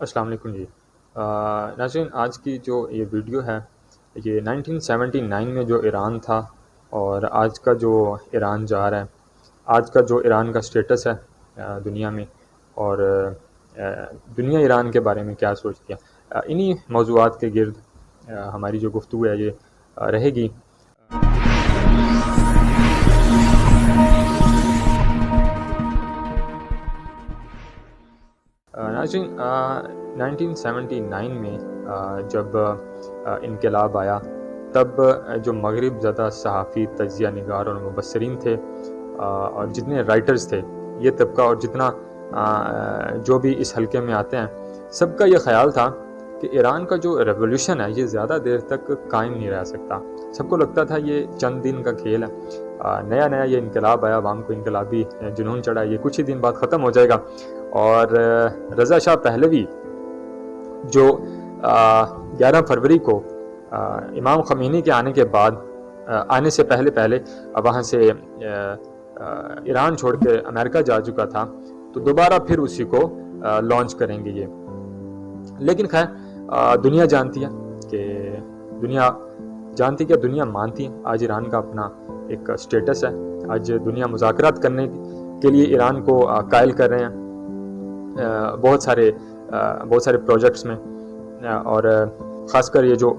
السلام علیکم جی۔ ناظرین، آج کی جو یہ ویڈیو ہے یہ 1979 میں جو ایران تھا اور آج کا جو ایران جا رہا ہے، آج کا جو ایران کا سٹیٹس ہے دنیا میں، اور دنیا ایران کے بارے میں کیا سوچتی ہے، انہی موضوعات کے گرد ہماری جو گفتگو ہے یہ رہے گی۔ ناظرین، 1979 میں جب انقلاب آیا تب جو مغرب زدہ صحافی، تجزیہ نگار اور مبصرین تھے اور جتنے رائٹرز تھے، یہ طبقہ اور جتنا جو بھی اس حلقے میں آتے ہیں، سب کا یہ خیال تھا کہ ایران کا جو ریولوشن ہے یہ زیادہ دیر تک قائم نہیں رہ سکتا۔ سب کو لگتا تھا یہ چند دن کا کھیل ہے، نیا یہ انقلاب آیا، عوام کو انقلابی جنون چڑھا، یہ کچھ ہی دن بعد ختم ہو جائے گا۔ اور رضا شاہ پہلوی جو 11 فروری کو امام خمینی کے آنے کے بعد، آنے سے پہلے وہاں سے ایران چھوڑ کے امریکہ جا چکا تھا، تو دوبارہ پھر اسی کو لانچ کریں گے یہ۔ لیکن خیر، دنیا جانتی ہے کہ دنیا مانتی ہے آج ایران کا اپنا ایک سٹیٹس ہے۔ آج دنیا مذاکرات کرنے کے لیے ایران کو قائل کر رہے ہیں بہت سارے پروجیکٹس میں، اور خاص کر یہ جو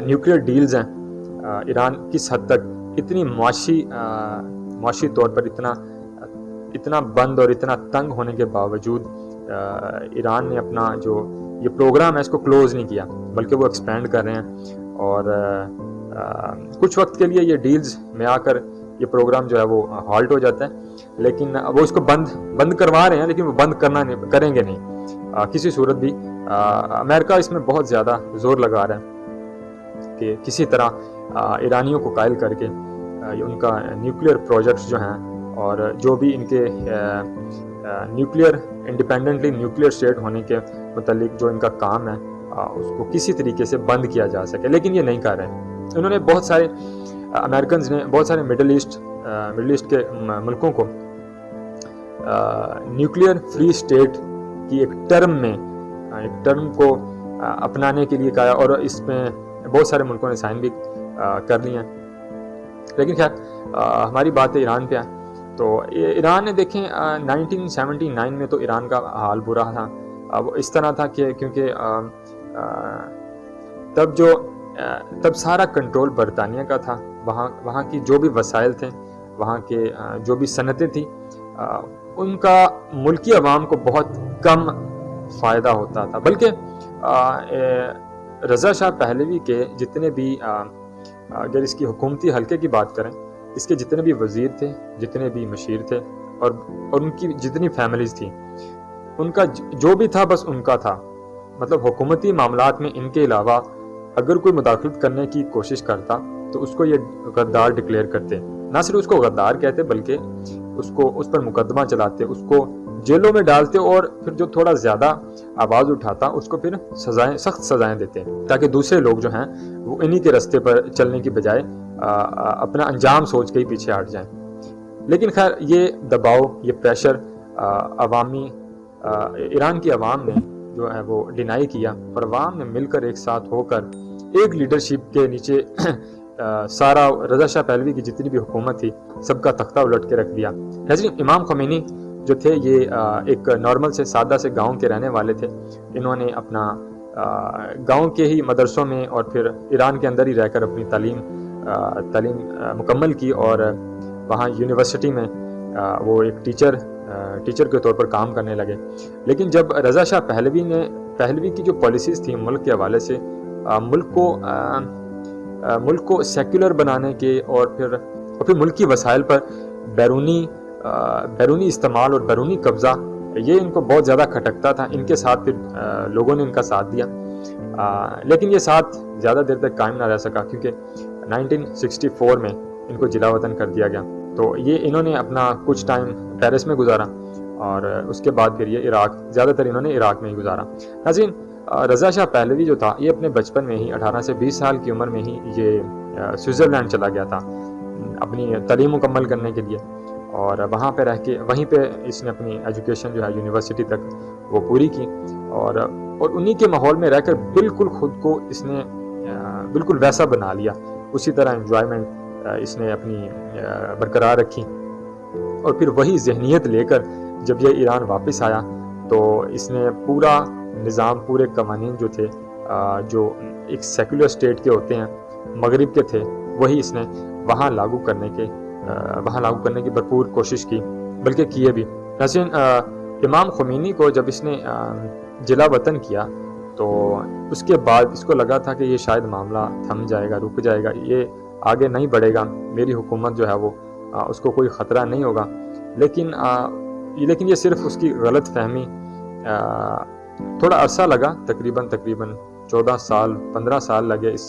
نیوکلیئر ڈیلز ہیں، ایران کس حد تک اتنی معاشی طور پر اتنا بند اور اتنا تنگ ہونے کے باوجود ایران نے اپنا جو یہ پروگرام ہے اس کو کلوز نہیں کیا، بلکہ وہ ایکسپینڈ کر رہے ہیں۔ اور کچھ وقت کے لیے یہ ڈیلز میں آ کر یہ پروگرام جو ہے وہ ہالٹ ہو جاتا ہے، لیکن وہ اس کو بند کروا رہے ہیں، لیکن وہ بند کریں گے نہیں کسی صورت بھی۔ امریکہ اس میں بہت زیادہ زور لگا رہا ہے کہ کسی طرح ایرانیوں کو قائل کر کے ان کا نیوکلیئر پروجیکٹس جو ہیں اور جو بھی ان کے انڈیپینڈنٹلی نیوکلیئر اسٹیٹ ہونے کے متعلق جو ان کا کام ہے اس کو کسی طریقے سے بند کیا جا سکے، لیکن یہ نہیں کر رہے ہیں۔ انہوں نے بہت سارے امریکنز نے بہت سارے مڈل ایسٹ کے ملکوں کو نیوکلیئر فری اسٹیٹ کی ایک ٹرم کو اپنانے کے لیے کہا، اور اس میں بہت سارے ملکوں نے سائن بھی کر لیے ہیں۔ لیکن خیر، ہماری بات ایران پہ ہے، تو ایران نے دیکھیں 1979 میں تو ایران کا حال برا تھا۔ اب اس طرح تھا کہ کیونکہ تب سارا کنٹرول برطانیہ کا تھا، وہاں کی جو بھی وسائل تھے، وہاں کے جو بھی صنعتیں تھیں، ان کا ملکی عوام کو بہت کم فائدہ ہوتا تھا۔ بلکہ رضا شاہ پہلوی کے جتنے بھی، اگر اس کی حکومتی حلقے کی بات کریں، اس کے جتنے بھی وزیر تھے، جتنے بھی مشیر تھے، اور ان کی جتنی فیملیز تھیں، ان کا جو بھی تھا بس ان کا تھا۔ مطلب حکومتی معاملات میں ان کے علاوہ اگر کوئی مداخلت کرنے کی کوشش کرتا تو اس کو یہ غدار ڈکلیئر کرتے، نہ صرف اس کو غدار کہتے بلکہ اس پر مقدمہ چلاتے، اس کو جیلوں میں ڈالتے، اور پھر جو تھوڑا زیادہ آواز اٹھاتا اس کو پھر سخت سزائیں دیتے، تاکہ دوسرے لوگ جو ہیں وہ انہی کے رستے پر چلنے کی بجائے اپنا انجام سوچ کے ہی پیچھے ہٹ جائیں۔ لیکن خیر، یہ دباؤ، یہ پریشر ایران کی عوام نے جو ہے وہ ڈینائی کیا، اور عوام نے مل کر ایک ساتھ ہو کر ایک لیڈرشپ کے نیچے سارا رضا شاہ پہلوی کی جتنی بھی حکومت تھی سب کا تختہ الٹ کے رکھ دیا۔ ناظرین، امام خمینی جو تھے یہ ایک نارمل سے سادہ سے گاؤں کے رہنے والے تھے۔ انہوں نے اپنا گاؤں کے ہی مدرسوں میں اور پھر ایران کے اندر ہی رہ کر اپنی تعلیم مکمل کی، اور وہاں یونیورسٹی میں وہ ایک ٹیچر کے طور پر کام کرنے لگے۔ لیکن جب رضا شاہ پہلوی کی جو پالیسیز تھیں ملک کے حوالے سے، ملک کو سیکولر بنانے کے، اور پھر ملک کی وسائل پر بیرونی استعمال اور بیرونی قبضہ، یہ ان کو بہت زیادہ کھٹکتا تھا۔ ان کے ساتھ پھر لوگوں نے ان کا ساتھ دیا، لیکن یہ ساتھ زیادہ دیر تک قائم نہ رہ سکا، کیونکہ 1964 میں ان کو جلا وطن کر دیا گیا۔ تو یہ انہوں نے اپنا کچھ ٹائم پیرس میں گزارا، اور اس کے بعد پھر یہ زیادہ تر انہوں نے عراق میں ہی گزارا۔ ناظرین، رضا شاہ پہلوی جو تھا یہ اپنے بچپن میں ہی 18 سے 20 سال کی عمر میں ہی یہ سوئٹزرلینڈ چلا گیا تھا اپنی تعلیم مکمل کرنے کے لیے، اور وہاں پہ رہ کے وہیں پہ اس نے اپنی ایجوکیشن جو ہے یونیورسٹی تک وہ پوری کی، اور انہی کے ماحول میں رہ کر بالکل خود کو اس نے بالکل ویسا بنا لیا، اسی طرح انجوائمنٹ اس نے اپنی برقرار رکھی، اور پھر وہی ذہنیت لے کر جب یہ ایران واپس آیا تو اس نے پورا نظام، پورے قوانین جو تھے جو ایک سیکولر اسٹیٹ کے ہوتے ہیں مغرب کے تھے، وہی اس نے وہاں لاگو کرنے کی بھرپور کوشش کی، بلکہ کیے بھی۔ ناظرین، امام خمینی کو جب اس نے جلا وطن کیا تو اس کے بعد اس کو لگا تھا کہ یہ شاید معاملہ تھم جائے گا، رک جائے گا، یہ آگے نہیں بڑھے گا، میری حکومت جو ہے وہ اس کو کوئی خطرہ نہیں ہوگا، لیکن یہ صرف اس کی غلط فہمی۔ تھوڑا عرصہ لگا، تقریباً 14 سال 15 سال لگے اس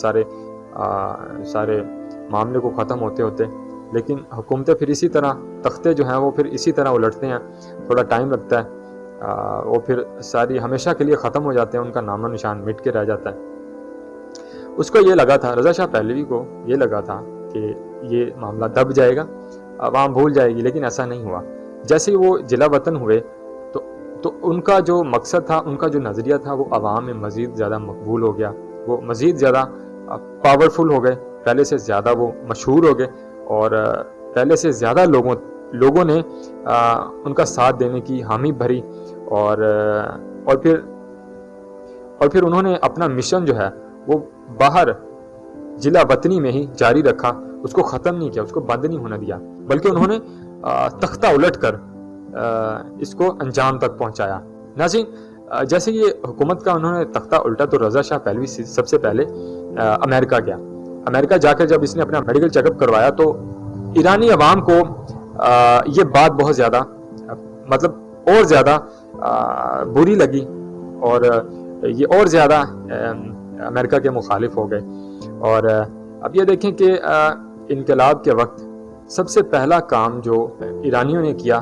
سارے معاملے کو ختم ہوتے، لیکن حکومتیں پھر اسی طرح، تختے جو ہیں وہ پھر اسی طرح الٹتے ہیں، تھوڑا ٹائم لگتا ہے، وہ پھر ساری ہمیشہ کے لیے ختم ہو جاتے ہیں، ان کا نام و نشان مٹ کے رہ جاتا ہے۔ اس کو یہ لگا تھا، رضا شاہ پہلوی کو یہ لگا تھا کہ یہ معاملہ دب جائے گا، عوام بھول جائے گی، لیکن ایسا نہیں ہوا۔ جیسے وہ جلا وطن ہوئے تو ان کا جو مقصد تھا، ان کا جو نظریہ تھا، وہ عوام میں مزید زیادہ مقبول ہو گیا، وہ مزید زیادہ پاورفل ہو گئے، پہلے سے زیادہ وہ مشہور ہو گئے، اور پہلے سے زیادہ لوگوں نے ان کا ساتھ دینے کی حامی بھری، اور پھر انہوں نے اپنا مشن جو ہے وہ باہر جلا وطنی میں ہی جاری رکھا، اس کو ختم نہیں کیا، اس کو بند نہیں ہونے دیا، بلکہ انہوں نے تختہ الٹ کر اس کو انجام تک پہنچایا۔ ناظرین، جیسے یہ حکومت کا انہوں نے تختہ الٹا تو رضا شاہ پہلوی سب سے پہلے امریکہ گیا۔ امریکہ جا کر جب اس نے اپنا میڈیکل چیک اپ کروایا تو ایرانی عوام کو یہ بات بہت زیادہ اور زیادہ بری لگی، اور یہ اور زیادہ امریکہ کے مخالف ہو گئے۔ اور اب یہ دیکھیں کہ انقلاب کے وقت سب سے پہلا کام جو ایرانیوں نے کیا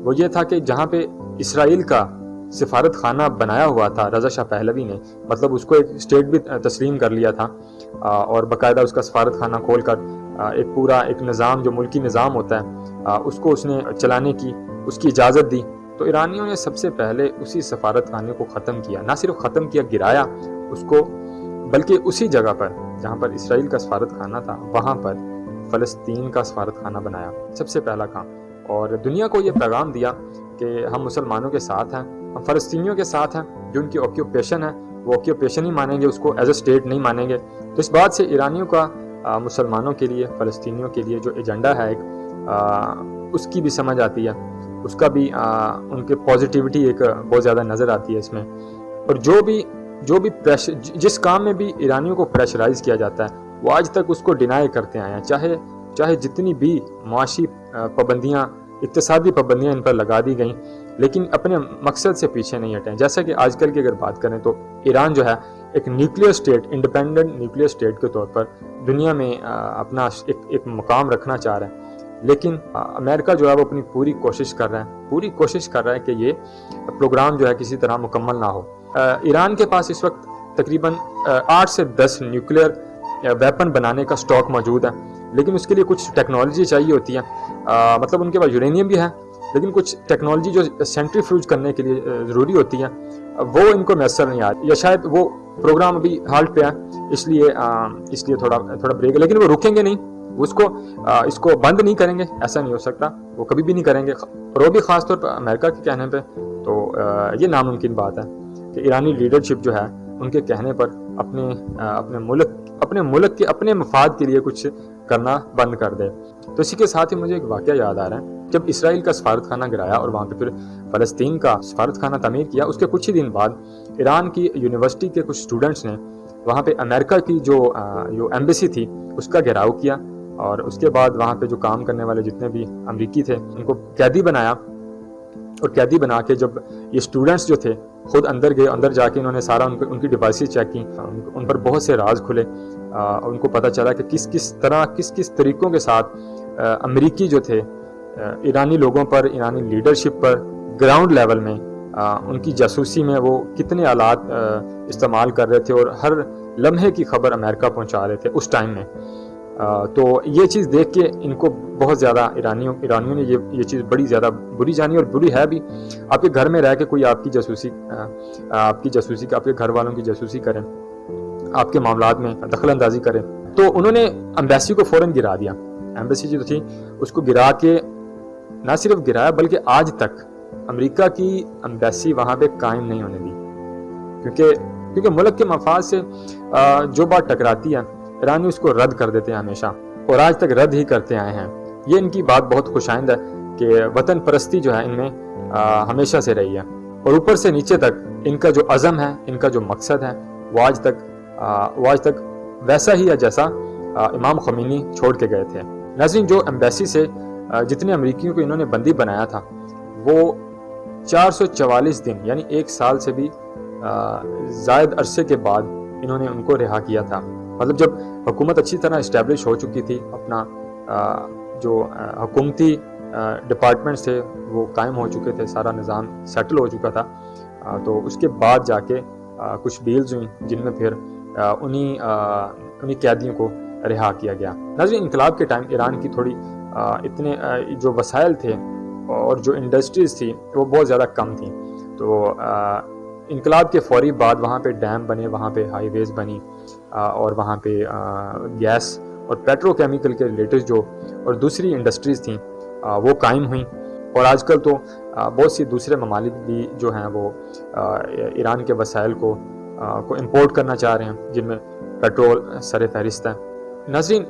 وہ یہ تھا کہ جہاں پہ اسرائیل کا سفارت خانہ بنایا ہوا تھا رضا شاہ پہلوی نے، مطلب اس کو ایک اسٹیٹ بھی تسلیم کر لیا تھا، اور باقاعدہ اس کا سفارت خانہ کھول کر ایک نظام جو ملکی نظام ہوتا ہے اس کو اس نے چلانے کی اس کی اجازت دی۔ تو ایرانیوں نے سب سے پہلے اسی سفارت خانے کو ختم کیا، نہ صرف ختم کیا، گرایا اس کو، بلکہ اسی جگہ پر جہاں پر اسرائیل کا سفارت خانہ تھا وہاں پر فلسطین کا سفارت خانہ بنایا، سب سے پہلا کام۔ اور دنیا کو یہ پیغام دیا کہ ہم مسلمانوں کے ساتھ ہیں، ہم فلسطینیوں کے ساتھ ہیں، جو ان کی آکیوپیشن ہے وہ آکیوپیشن ہی مانیں گے، اس کو ایز اے اسٹیٹ نہیں مانیں گے۔ تو اس بات سے ایرانیوں کا مسلمانوں کے لیے، فلسطینیوں کے لیے جو ایجنڈا ہے اس کی بھی سمجھ آتی ہے، اس کا بھی ان کے پازیٹیوٹی ایک بہت زیادہ نظر آتی ہے اس میں۔ اور جو بھی جس کام میں بھی ایرانیوں کو پریشرائز کیا جاتا ہے وہ آج تک اس کو ڈینائی کرتے آئے ہیں، چاہے جتنی بھی معاشی پابندیاں، اقتصادی پابندیاں ان پر لگا دی گئیں، لیکن اپنے مقصد سے پیچھے نہیں ہٹیں۔ جیسا کہ آج کل کی اگر بات کریں تو ایران جو ہے ایک nuclear state, independent nuclear state کے طور پر دنیا میں اپنا ایک مقام رکھنا چاہ رہا ہے، لیکن امریکہ جو ہے وہ اپنی پوری کوشش کر رہا ہے کہ یہ پروگرام جو ہے کسی طرح مکمل نہ ہو۔ ایران کے پاس اس وقت تقریباً 8 سے 10 نیوکلیئر ویپن بنانے کا سٹاک موجود ہے، لیکن اس کے لیے کچھ ٹیکنالوجی چاہیے ہوتی ہے، مطلب ان کے پاس یورینیم بھی ہے، لیکن کچھ ٹیکنالوجی جو سینٹریفیوج کرنے کے لیے ضروری ہوتی ہے وہ ان کو میسر نہیں آتی، یا شاید وہ پروگرام ابھی ہالٹ پہ ہے، اس لیے تھوڑا بریک ہے، لیکن وہ رکیں گے نہیں، اس کو بند نہیں کریں گے، ایسا نہیں ہو سکتا، وہ کبھی بھی نہیں کریں گے، اور وہ بھی خاص طور پر امریکہ کے کہنے پہ۔ تو یہ ناممکن بات ہے کہ ایرانی لیڈرشپ جو ہے ان کے کہنے پر اپنے ملک کے اپنے مفاد کے لیے کچھ کرنا بند کر دے۔ تو اسی کے ساتھ ہی مجھے ایک واقعہ یاد آ رہا ہے، جب اسرائیل کا سفارت خانہ گرایا اور وہاں پہ پھر فلسطین کا سفارت خانہ تعمیر کیا، اس کے کچھ ہی دن بعد ایران کی یونیورسٹی کے کچھ اسٹوڈنٹس نے وہاں پہ امریکہ کی جو ایمبیسی تھی اس کا گھیراؤ کیا، اور اس کے بعد وہاں پہ جو کام کرنے والے جتنے بھی امریکی تھے ان کو قیدی بنایا، اور قیدی بنا کے جب یہ اسٹوڈنٹس جو تھے خود اندر گئے، اندر جا کے انہوں نے سارا ان کی ڈیوائسز چیک کی، ان پر بہت سے راز کھلے، ان کو پتہ چلا کہ کس طریقوں کے ساتھ امریکی جو تھے ایرانی لوگوں پر، ایرانی لیڈرشپ پر گراؤنڈ لیول میں ان کی جاسوسی میں وہ کتنے آلات استعمال کر رہے تھے، اور ہر لمحے کی خبر امریکہ پہنچا رہے تھے اس ٹائم میں۔ تو یہ چیز دیکھ کے ان کو بہت زیادہ ایرانیوں نے یہ چیز بڑی زیادہ بری جانی، اور بری ہے بھی۔ آپ کے گھر میں رہ کے کوئی آپ کی جاسوسی آپ کے گھر والوں کی جاسوسی کریں، آپ کے معاملات میں دخل اندازی کریں، تو انہوں نے ایمبیسی کو فوراً گرا دیا۔ ایمبیسی جو تھی اس کو گرا کے نہ صرف گرایا بلکہ آج تک امریکہ کی ایمبیسی وہاں پہ قائم نہیں ہونے دی، کیونکہ ملک کے مفاد سے جو بات ٹکراتی ہے ایرانی اس کو رد کر دیتے ہیں ہمیشہ، اور آج تک رد ہی کرتے آئے ہیں۔ یہ ان کی بات بہت خوشائند ہے کہ وطن پرستی جو ہے ان میں ہمیشہ سے رہی ہے، اور اوپر سے نیچے تک ان کا جو عزم ہے، ان کا جو مقصد ہے، وہ آج تک ویسا ہی ہے جیسا امام خمینی چھوڑ کے گئے تھے۔ ناظرین، جو ایمبیسی سے جتنے امریکیوں کو انہوں نے بندی بنایا تھا وہ 444 دن یعنی 1 سال سے بھی زائد عرصے کے بعد انہوں نے ان کو رہا کیا تھا۔ مطلب جب حکومت اچھی طرح اسٹیبلش ہو چکی تھی، اپنا جو حکومتی ڈپارٹمنٹس تھے وہ قائم ہو چکے تھے، سارا نظام سیٹل ہو چکا تھا، تو اس کے بعد جا کے کچھ ڈیلز ہوئیں جن میں پھر انہی قیدیوں کو رہا کیا گیا۔ ناظرین، انقلاب کے ٹائم ایران کی تھوڑی اتنے جو وسائل تھے اور جو انڈسٹریز تھی وہ بہت زیادہ کم تھیں، تو انقلاب کے فوری بعد وہاں پہ ڈیم بنے، وہاں پہ ہائی ویز بنی، اور وہاں پہ گیس اور پیٹرو کیمیکل کے ریلیٹڈ جو اور دوسری انڈسٹریز تھیں وہ قائم ہوئیں، اور آج کل تو بہت سی دوسرے ممالک بھی جو ہیں وہ ایران کے وسائل کو امپورٹ کرنا چاہ رہے ہیں، جن میں پیٹرول سر فہرست ہے۔ ناظرین،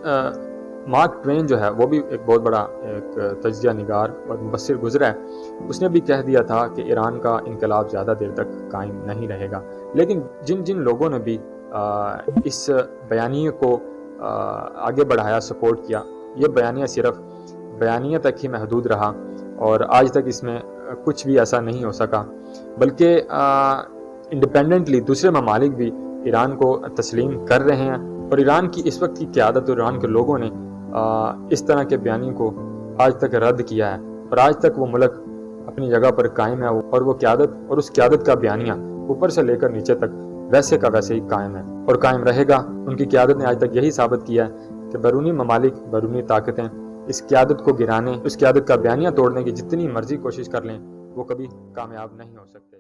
مارک ٹوین جو ہے وہ بھی ایک بہت بڑا ایک تجزیہ نگار اور مبصر گزرا ہے۔ اس نے بھی کہہ دیا تھا کہ ایران کا انقلاب زیادہ دیر تک قائم نہیں رہے گا، لیکن جن لوگوں نے بھی اس بیانیے کو آگے بڑھایا، سپورٹ کیا، یہ بیانیہ صرف بیانیہ تک ہی محدود رہا، اور آج تک اس میں کچھ بھی ایسا نہیں ہو سکا، بلکہ انڈیپینڈنٹلی دوسرے ممالک بھی ایران کو تسلیم کر رہے ہیں، اور ایران کی اس وقت کی قیادت اور ایران کے لوگوں نے اس طرح کے بیانیوں کو آج تک رد کیا ہے، اور آج تک وہ ملک اپنی جگہ پر قائم ہے، اور وہ قیادت اور اس قیادت کا بیانیہ اوپر سے لے کر نیچے تک ویسے کا ویسے ہی قائم ہے اور قائم رہے گا۔ ان کی قیادت نے آج تک یہی ثابت کیا ہے کہ بیرونی ممالک، بیرونی طاقتیں اس قیادت کو گرانے، اس قیادت کا بیانیہ توڑنے کی جتنی مرضی کوشش کر لیں وہ کبھی کامیاب نہیں ہو سکتے۔